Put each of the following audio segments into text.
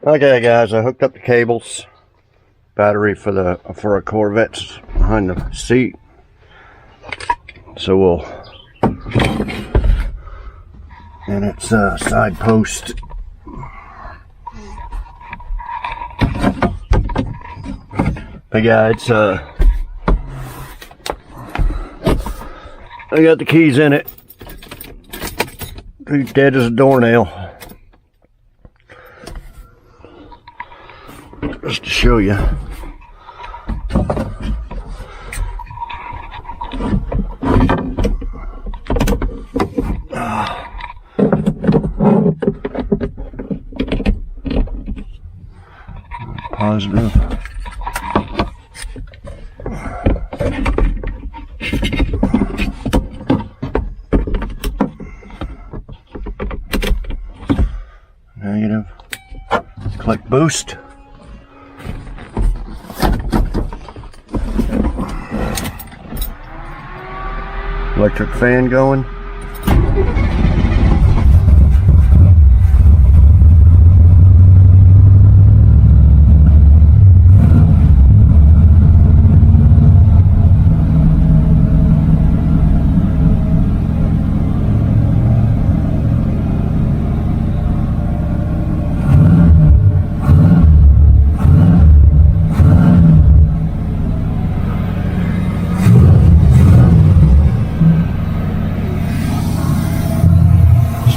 Okay guys, I hooked up the cables, battery for a Corvette's behind the seat. So we'll, and it's a side post. But yeah, it's I got the keys in it. Pretty dead as a doornail. Just to show you. Positive. Negative. Click boost. Electric fan going.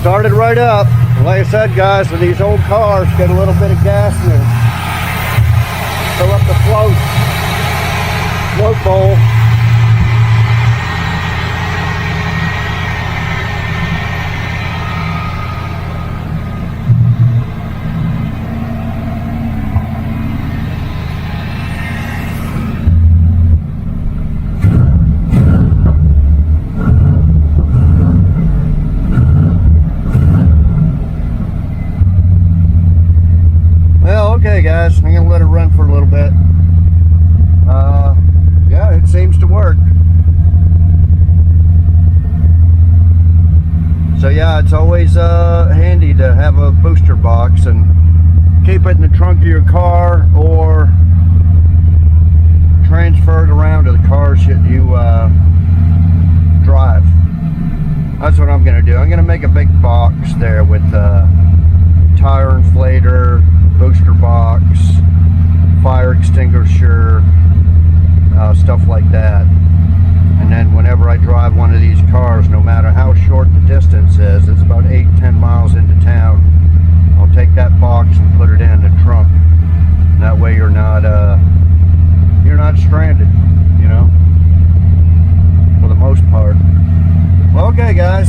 Started right up. Like I said, guys, with these old cars, get a little bit of gas in there. Fill up the float bowl. Okay guys, I'm gonna let it run for a little bit. Yeah, it seems to work. So yeah, it's always handy to have a booster box and keep it in the trunk of your car or transfer it around to the cars that you drive. That's what I'm gonna do. I'm gonna make a big box there with tire inflator, booster box, fire extinguisher, stuff like that. And then whenever I drive one of these cars, no matter how short the distance is, it's about 8-10 miles into town, I'll take that box and put it in the trunk. And that way you're not stranded, you know, for the most part. Well, okay guys,